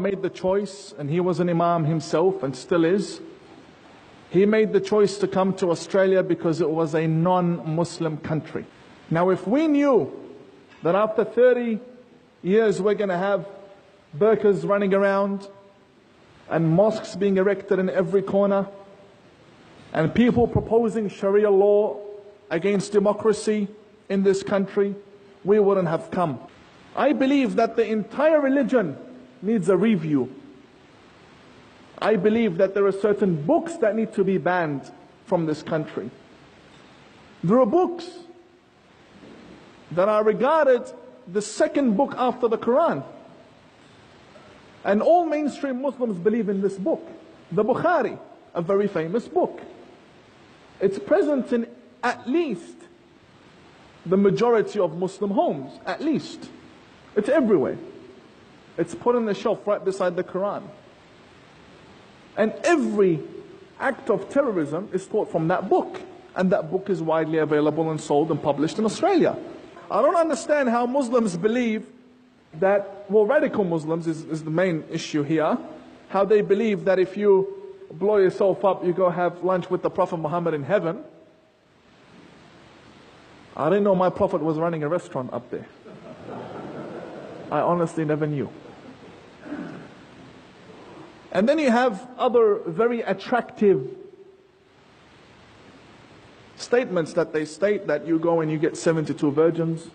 made the choice, and he was an Imam himself and still is. He made the choice to come to Australia because it was a non-Muslim country. Now, if we knew that after 30 years we're going to have burqas running around and mosques being erected in every corner and people proposing Sharia law against democracy in this country, we wouldn't have come. I believe that the entire religion needs a review. I believe that there are certain books that need to be banned from this country. There are books that are regarded the second book after the Quran. And all mainstream Muslims believe in this book. The Bukhari, a very famous book. It's present in at least the majority of Muslim homes, at least. It's everywhere. It's put on the shelf right beside the Quran. And every act of terrorism is taught from that book. And that book is widely available and sold and published in Australia. I don't understand how Muslims believe that, well, radical Muslims is the main issue here, how they believe that if you blow yourself up, you go have lunch with the Prophet Muhammad in heaven. I didn't know my Prophet was running a restaurant up there. I honestly never knew. And then you have other very attractive statements that they state, that you go and you get 72 virgins.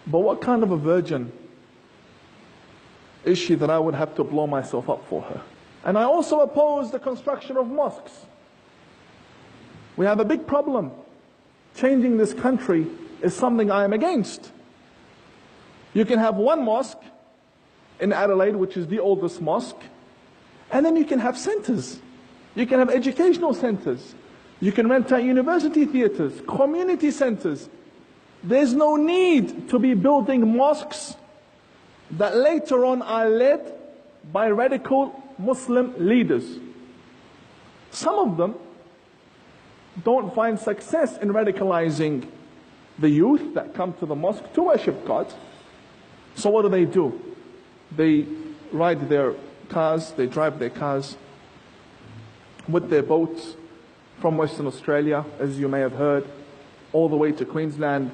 But what kind of a virgin is she that I would have to blow myself up for her? And I also oppose the construction of mosques. We have a big problem. Changing this country is something I am against. You can have one mosque in Adelaide, which is the oldest mosque, and then you can have centers. You can have educational centers. You can rent out university theaters, community centers. There's no need to be building mosques that later on are led by radical Muslim leaders. Some of them don't find success in radicalizing the youth that come to the mosque to worship God. So what do? They ride their cars, they drive their cars with their boats from Western Australia, as you may have heard, all the way to Queensland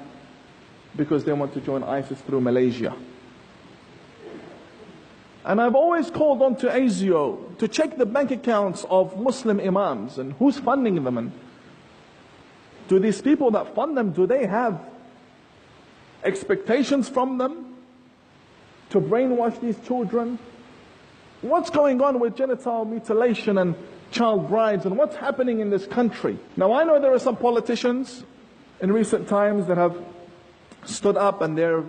because they want to join ISIS through Malaysia. And I've always called on to ASIO to check the bank accounts of Muslim imams and who's funding them. And do these people that fund them, do they have expectations from them to brainwash these children? What's going on with genital mutilation and child brides, and what's happening in this country? Now, I know there are some politicians in recent times that have stood up and they're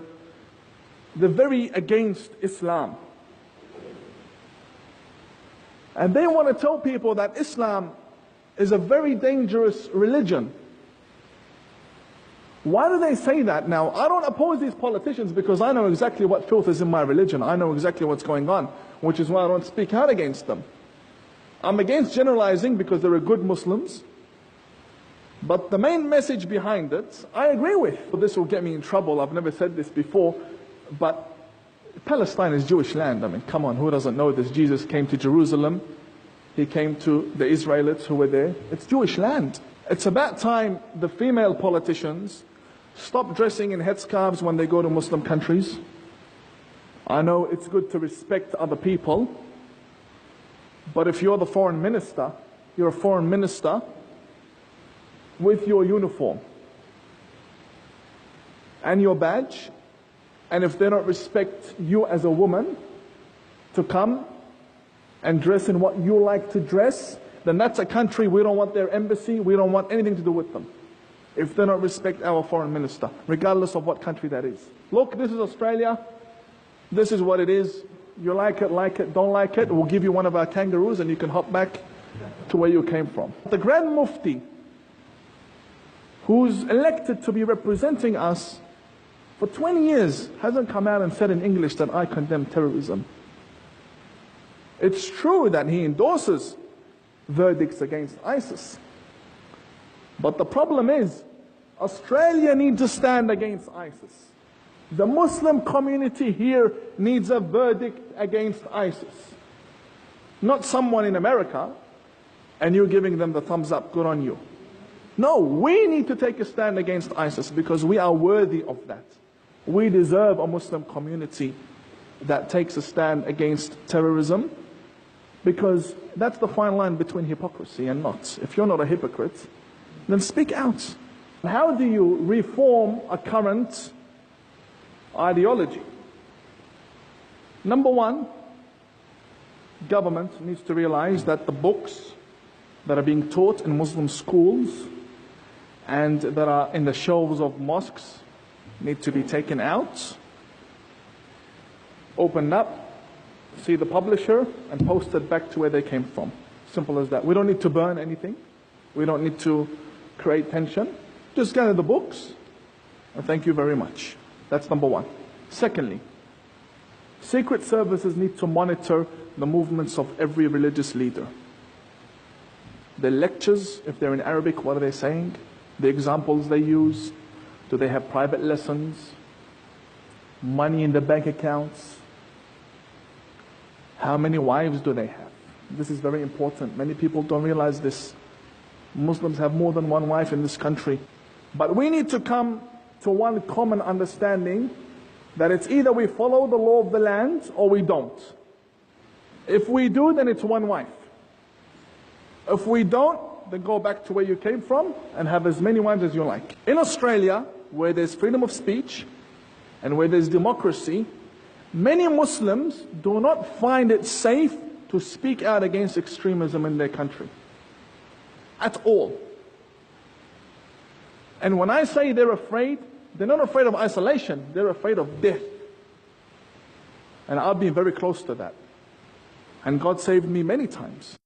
very against Islam. And they want to tell people that Islam is a very dangerous religion. Why do they say that? Now, I don't oppose these politicians because I know exactly what filth is in my religion. I know exactly what's going on, which is why I don't speak out against them. I'm against generalizing because there are good Muslims. But the main message behind it, I agree with. But this will get me in trouble. I've never said this before. But Palestine is Jewish land. I mean, come on, who doesn't know this? Jesus came to Jerusalem. He came to the Israelites who were there. It's Jewish land. It's about time the female politicians stop dressing in headscarves when they go to Muslim countries. I know it's good to respect other people. But if you're the foreign minister, you're a foreign minister with your uniform and your badge, and if they don't respect you as a woman to come and dress in what you like to dress, then that's a country we don't want their embassy, we don't want anything to do with them. If they don't respect our foreign minister, regardless of what country that is. Look, this is Australia. This is what it is. You like it, don't like it, we'll give you one of our kangaroos and you can hop back to where you came from. The Grand Mufti, who's elected to be representing us for 20 years, hasn't come out and said in English that I condemn terrorism. It's true that he endorses verdicts against ISIS. But the problem is, Australia needs to stand against ISIS. The Muslim community here needs a verdict against ISIS. Not someone in America and you giving them the thumbs up, good on you. No, we need to take a stand against ISIS because we are worthy of that. We deserve a Muslim community that takes a stand against terrorism, because that's the fine line between hypocrisy and not. If you're not a hypocrite, then speak out. How do you reform a current ideology? Number one, government needs to realize that the books that are being taught in Muslim schools and that are in the shelves of mosques need to be taken out, opened up, see the publisher, and posted back to where they came from. Simple as that. We don't need to burn anything. We don't need to create tension. Just gather the books, and thank you very much. That's number one. Secondly, secret services need to monitor the movements of every religious leader. The lectures, if they're in Arabic, what are they saying? The examples they use. Do they have private lessons? Money in the bank accounts? How many wives do they have? This is very important. Many people don't realize this. Muslims have more than one wife in this country. But we need to come to one common understanding that it's either we follow the law of the land or we don't. If we do, then it's one wife. If we don't, then go back to where you came from and have as many wives as you like. In Australia, where there's freedom of speech and where there's democracy, many Muslims do not find it safe to speak out against extremism in their country. At all. And when I say they're afraid, they're not afraid of isolation, they're afraid of death. And I've been very close to that. And God saved me many times.